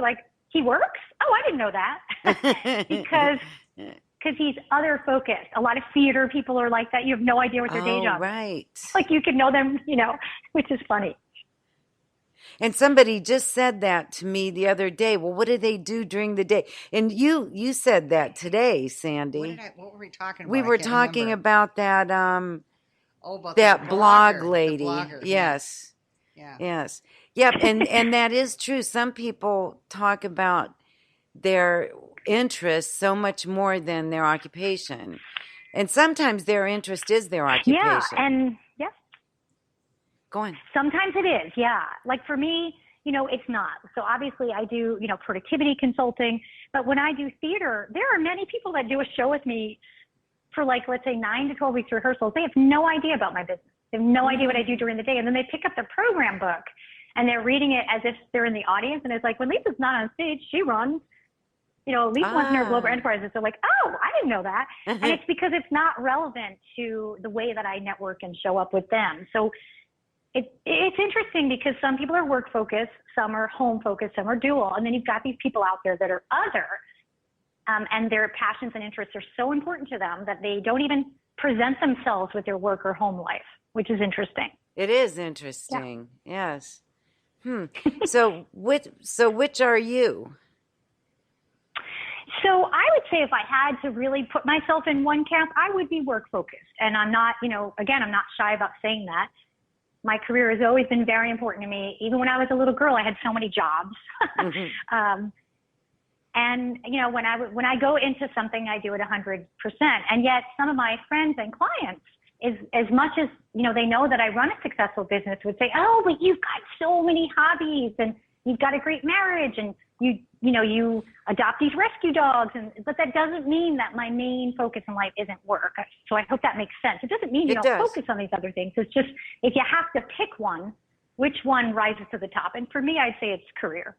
like, he works? Oh, I didn't know that. Because he's other focused. A lot of theater people are like that. You have no idea what their day job is. Right. Like you could know them, which is funny. And somebody just said that to me the other day. Well, what do they do during the day? And you said that today, Sandy. What were we talking about? We were talking about that about that blog blogger, lady. The blogger, yes. Yeah. Yes. Yep. And that is true. Some people talk about their interests so much more than their occupation. And sometimes their interest is their occupation. Yeah, and Go on. Sometimes it is, yeah. Like for me, it's not. So obviously I do, productivity consulting. But when I do theater, there are many people that do a show with me for like, let's say 9 to 12 weeks rehearsals. They have no idea about my business. They have no idea what I do during the day. And then they pick up the program book and they're reading it as if they're in the audience. And it's like, when Lisa's not on stage, she runs. Lisa wants in her global enterprises. They're like, oh, I didn't know that. And it's because it's not relevant to the way that I network and show up with them. So it's interesting because some people are work focused, some are home focused, some are dual. And then you've got these people out there that are other, and their passions and interests are so important to them that they don't even present themselves with their work or home life, which is interesting. It is interesting. Yeah. Yes. So which are you? So I would say if I had to really put myself in one camp, I would be work focused. And I'm not, again, I'm not shy about saying that. My career has always been very important to me. Even when I was a little girl, I had so many jobs. And, when I go into something, I do it 100%. And yet some of my friends and clients, as much as, they know that I run a successful business, would say, oh, but you've got so many hobbies and you've got a great marriage and you adopt these rescue dogs. But that doesn't mean that my main focus in life isn't work. So I hope that makes sense. It doesn't mean you don't focus on these other things. It's just, if you have to pick one, which one rises to the top? And for me, I'd say it's career.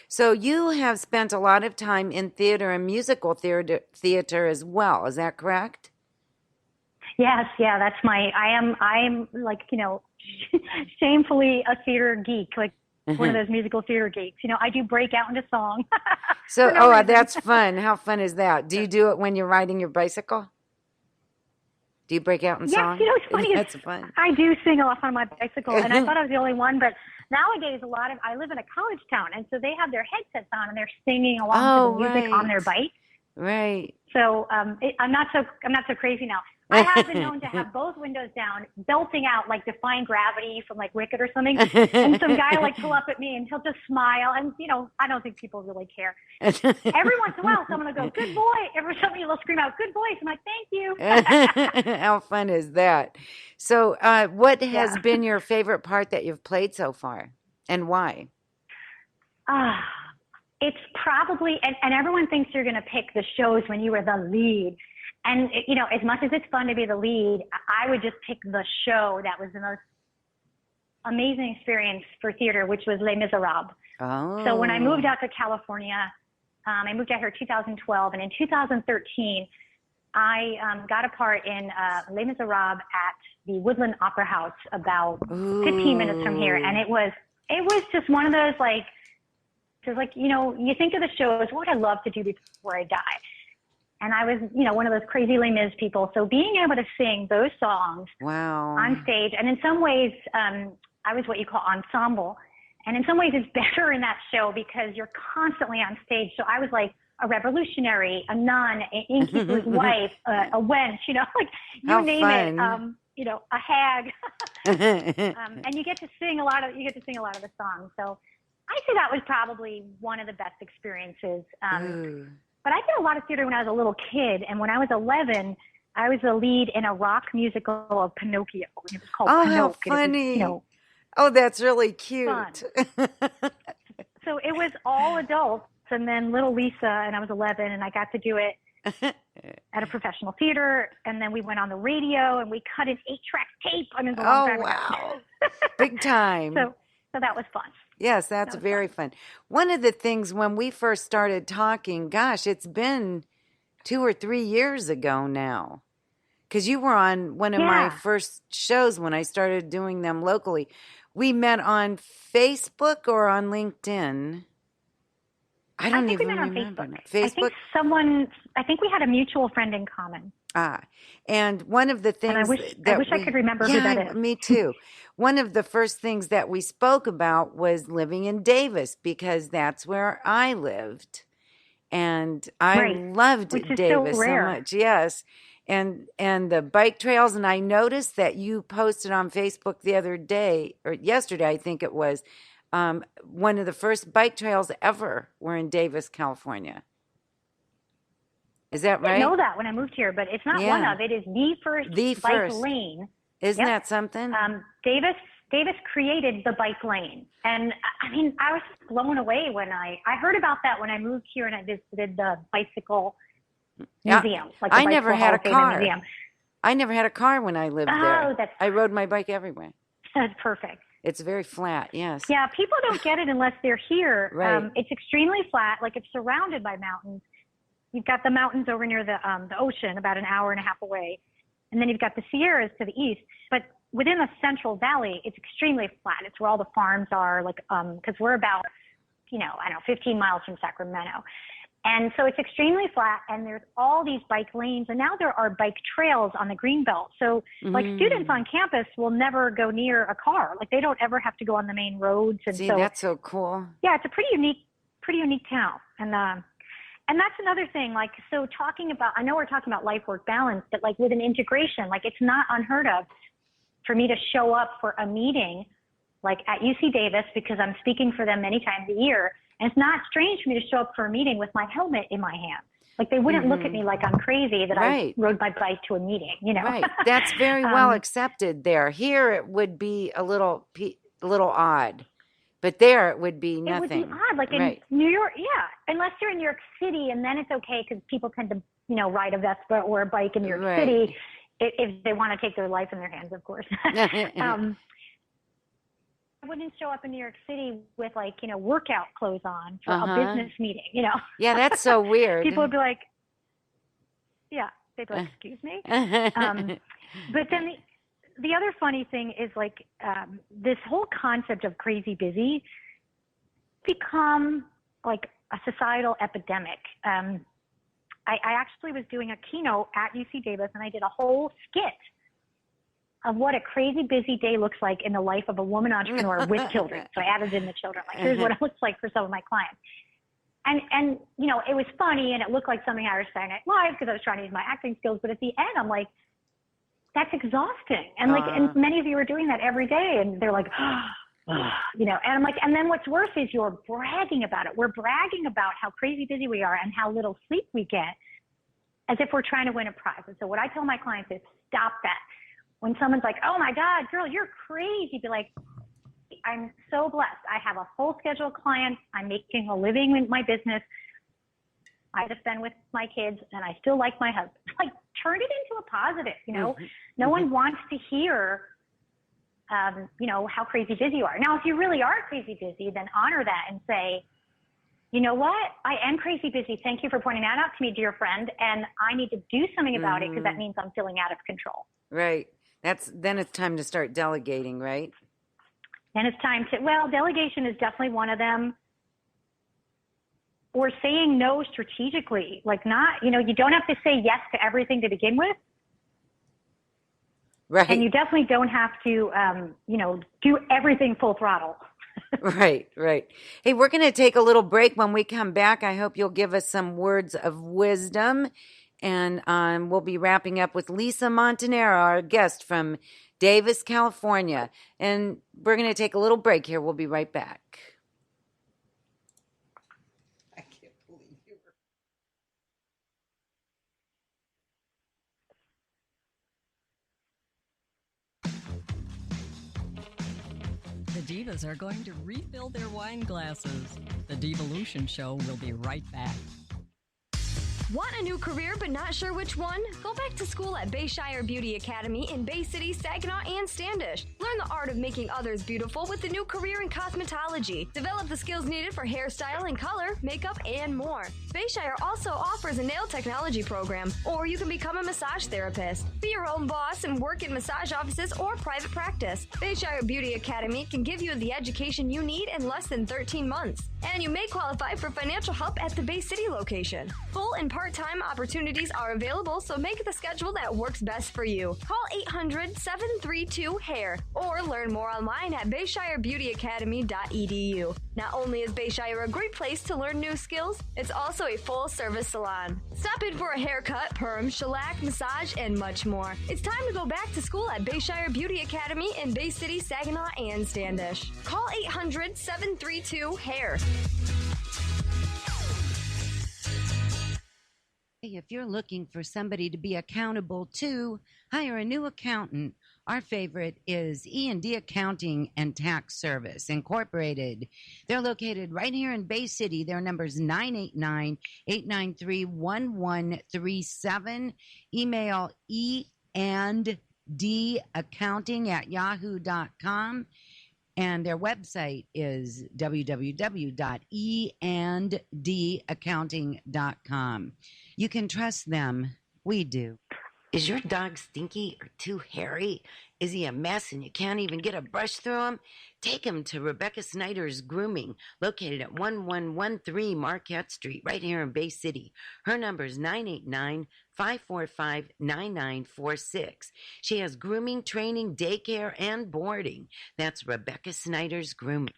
So you have spent a lot of time in theater and musical theater as well. Is that correct? Yes. Yeah. That's I'm like, shamefully a theater geek, like one of those musical theater geeks. I do break out into song. So, that's fun. How fun is that? Do you do it when you're riding your bicycle? Do you break out in song? Yes, it's funny. That's fun. I do sing off on my bicycle, and I thought I was the only one, but nowadays I live in a college town, and so they have their headsets on, and they're singing along to the music on their bike. Right. So I'm not so crazy now. I have been known to have both windows down, belting out like Defying Gravity from like Wicked or something, and some guy like pull up at me and he'll just smile, and I don't think people really care. Every once in a while, someone will go, "Good boy." Every so often, they'll scream out, "Good voice." I'm like, "Thank you." How fun is that? So, what has been your favorite part that you've played so far, and why? It's probably, and everyone thinks you're going to pick the shows when you were the lead. And, as much as it's fun to be the lead, I would just pick the show that was the most amazing experience for theater, which was Les Miserables. Oh. So when I moved out to California, I moved out here in 2012. And in 2013, I got a part in Les Miserables at the Woodland Opera House about 15 minutes from here. And it was just one of those, like, you think of the show as what I'd love to do before I die. And I was, one of those crazy Les Mis people. So being able to sing those songs on stage, and in some ways, I was what you call ensemble. And in some ways it's better in that show because you're constantly on stage. So I was like a revolutionary, a nun, an innkeeper's wife, a wench, like you name it, a hag. And you get to sing a lot of the songs. So I say that was probably one of the best experiences. But I did a lot of theater when I was a little kid, and when I was 11, I was the lead in a rock musical of Pinocchio. It was called Pinocchio. How funny! Oh, that's really cute. So it was all adults, and then little Lisa, and I was 11, and I got to do it at a professional theater, and then we went on the radio, and we cut an 8-track tape. I mean, it was a long time ago. Big time. So that was fun. Yes, that's very fun. One of the things when we first started talking, gosh, it's been 2 or 3 years ago now. Because you were on one of my first shows when I started doing them locally. We met on Facebook or on LinkedIn? I don't think we even met on remember. Facebook. I think we had a mutual friend in common. And one of the things I wish I could remember who that is. Me too. One of the first things that we spoke about was living in Davis, because that's where I lived. And I loved Davis so much. Yes. And the bike trails. And I noticed that you posted on Facebook the other day, or yesterday, I think it was, one of the first bike trails ever were in Davis, California. Is that right? I didn't know that when I moved here, but it's not one of. It is the first bike lane. Isn't that something? Davis created the bike lane. And I mean, I was blown away when I heard about that when I moved here and I visited the bicycle museum. Like I never had a car. I never had a car when I lived there. I rode my bike everywhere. That's perfect. It's very flat, yes. Yeah, people don't get it unless they're here. Right. It's extremely flat. Like, it's surrounded by mountains. You've got the mountains over near the ocean, about an hour and a half away. And then you've got the Sierras to the east. But within the Central Valley, it's extremely flat. It's where all the farms are, like, because we're about, 15 miles from Sacramento. And so it's extremely flat, and there's all these bike lanes. And now there are bike trails on the Greenbelt. So, like, students on campus will never go near a car. Like, they don't ever have to go on the main roads. And see, that's so cool. Yeah, it's a pretty unique town. And that's another thing, like, so talking about, I know we're talking about life-work balance, but like with an integration, like it's not unheard of for me to show up for a meeting, like at UC Davis, because I'm speaking for them many times a year. And it's not strange for me to show up for a meeting with my helmet in my hand. Like, they wouldn't look at me like I'm crazy that I rode my bike to a meeting, Right. That's very well accepted there. Here it would be a little odd. But there it would be nothing. It would be odd. Like in New York, unless you're in New York City, and then it's okay because people tend to, ride a Vespa or a bike in New York City if they want to take their life in their hands, of course. I wouldn't show up in New York City with workout clothes on for a business meeting, Yeah, that's so weird. People would be like, they'd be like, excuse me? But then the other funny thing is this whole concept of crazy busy become like a societal epidemic. I actually was doing a keynote at UC Davis, and I did a whole skit of what a crazy busy day looks like in the life of a woman entrepreneur with children. So I added in the children. Like, here's what it looks like for some of my clients. And it was funny, and it looked like something I was saying at Live because I was trying to use my acting skills. But at the end, I'm like, that's exhausting. And and many of you are doing that every day. And they're like, and I'm like, and then what's worse is you're bragging about it. We're bragging about how crazy busy we are and how little sleep we get as if we're trying to win a prize. And so what I tell my clients is stop that. When someone's like, oh my God, girl, you're crazy. Be like, I'm so blessed. I have a full schedule of clients. I'm making a living with my business. I just spend with my kids, and I still like my husband. Like, turn it into a positive, No one wants to hear, how crazy busy you are. Now, if you really are crazy busy, then honor that and say, you know what? I am crazy busy. Thank you for pointing that out to me, dear friend. And I need to do something about it because that means I'm feeling out of control. Right. Then it's time to start delegating, right? Then it's time to, delegation is definitely one of them. Or saying no strategically, like not, you don't have to say yes to everything to begin with. Right. And you definitely don't have to, do everything full throttle. Right. Hey, we're going to take a little break. When we come back, I hope you'll give us some words of wisdom. And we'll be wrapping up with Lisa Montanaro, our guest from Davis, California. And we're going to take a little break here. We'll be right back. I can't believe you were. The Divas are going to refill their wine glasses. The Divalution show will be right back. Want a new career but not sure which one? Go back to school at Bayshire Beauty Academy in Bay City, Saginaw, and Standish. Learn the art of making others beautiful with a new career in cosmetology. Develop the skills needed for hairstyle and color, makeup, and more. Bayshire also offers a nail technology program, or you can become a massage therapist. Be your own boss and work in massage offices or private practice. Bayshire Beauty Academy can give you the education you need in less than 13 months. And you may qualify for financial help at the Bay City location. Full and part-time opportunities are available, so make the schedule that works best for you. Call 800-732-HAIR or learn more online at BayShireBeautyAcademy.edu. Not only is Bayshire a great place to learn new skills, it's also a full-service salon. Stop in for a haircut, perm, shellac, massage, and much more. It's time to go back to school at Bayshire Beauty Academy in Bay City, Saginaw, and Standish. Call 800-732-HAIR. Hey, if you're looking for somebody to be accountable to, hire a new accountant. Our favorite is E&D Accounting and Tax Service Incorporated. They're located right here in Bay City. Their number is 989-893-1137. Email eandaccounting@yahoo.com. And their website is www.eandaccounting.com. You can trust them. We do. Is your dog stinky or too hairy? Is he a mess and you can't even get a brush through him? Take him to Rebecca Snyder's Grooming, located at 1113 Marquette Street, right here in Bay City. Her number is 989-545-9946. She has grooming, training, daycare, and boarding. That's Rebecca Snyder's Grooming.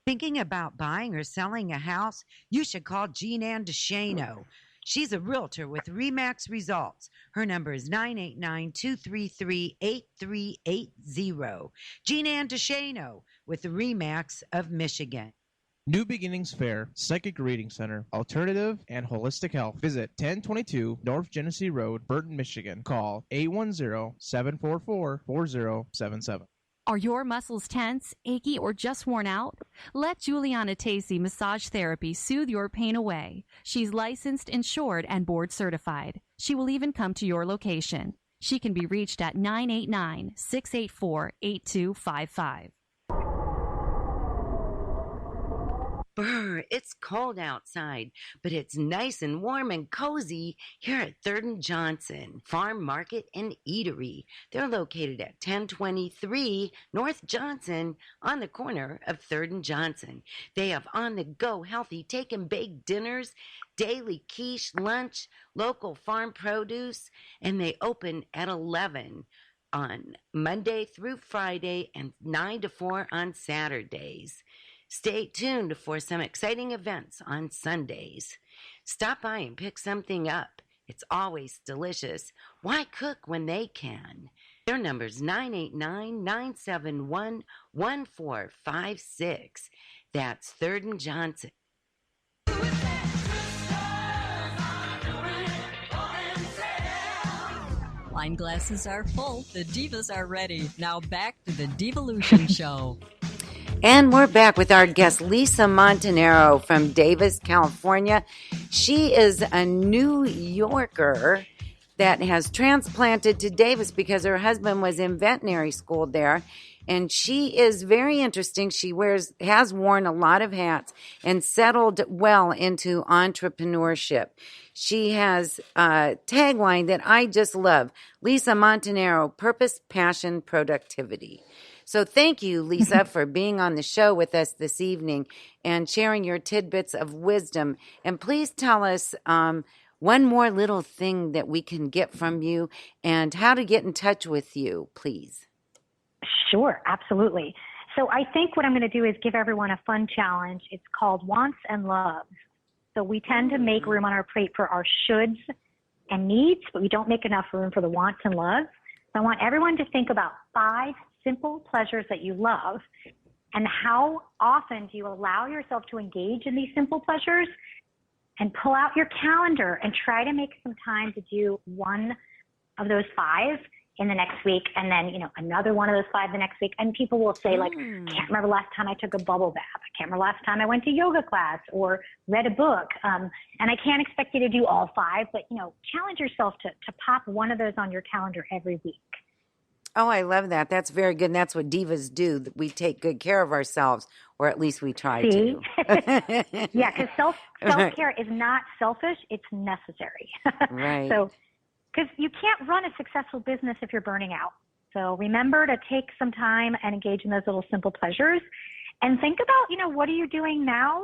Thinking about buying or selling a house? You should call Jean Ann DeShano. She's a realtor with RE/MAX Results. Her number is 989-233-8380. Jean Ann DeShano with the RE/MAX of Michigan. New Beginnings Fair, Psychic Reading Center, Alternative and Holistic Health. Visit 1022 North Genesee Road, Burton, Michigan. Call 810-744-4077. Are your muscles tense, achy, or just worn out? Let Juliana Tacey Massage Therapy soothe your pain away. She's licensed, insured, and board certified. She will even come to your location. She can be reached at 989-684-8255. Brr, it's cold outside, but it's nice and warm and cozy here at 3rd and Johnson Farm Market and Eatery. They're located at 1023 North Johnson on the corner of 3rd and Johnson. They have on-the-go healthy take and bake dinners, daily quiche, lunch, local farm produce, and they open at 11 on Monday through Friday and 9 to 4 on Saturdays. Stay tuned for some exciting events on Sundays. Stop by and pick something up. It's always delicious. Why cook when they can? Their number is 989-971-1456. That's 3rd and Johnson. Wine glasses are full. The divas are ready. Now back to the Devolution Show. And we're back with our guest, Lisa Montanaro from Davis, California. She is a New Yorker that has transplanted to Davis because her husband was in veterinary school there. And she is very interesting. She has worn a lot of hats and settled well into entrepreneurship. She has a tagline that I just love. Lisa Montanaro, purpose, passion, productivity. So thank you, Lisa, for being on the show with us this evening and sharing your tidbits of wisdom. And please tell us one more little thing that we can get from you and how to get in touch with you, please. Sure, absolutely. So I think what I'm going to do is give everyone a fun challenge. It's called Wants and Loves. So we tend to make room on our plate for our shoulds and needs, but we don't make enough room for the wants and loves. So I want everyone to think about 5 simple pleasures that you love, and how often do you allow yourself to engage in these simple pleasures, and pull out your calendar and try to make some time to do one of those 5 in the next week, and then, another one of those 5 the next week. And people will say, I can't remember last time I took a bubble bath. I can't remember last time I went to yoga class or read a book. And I can't expect you to do all 5, but, challenge yourself to pop one of those on your calendar every week. Oh, I love that. That's very good. And that's what divas do. We take good care of ourselves, or at least we try to. Yeah, because self-care is not selfish. It's necessary. Right. So, because you can't run a successful business if you're burning out. So remember to take some time and engage in those little simple pleasures. and think about, what are you doing now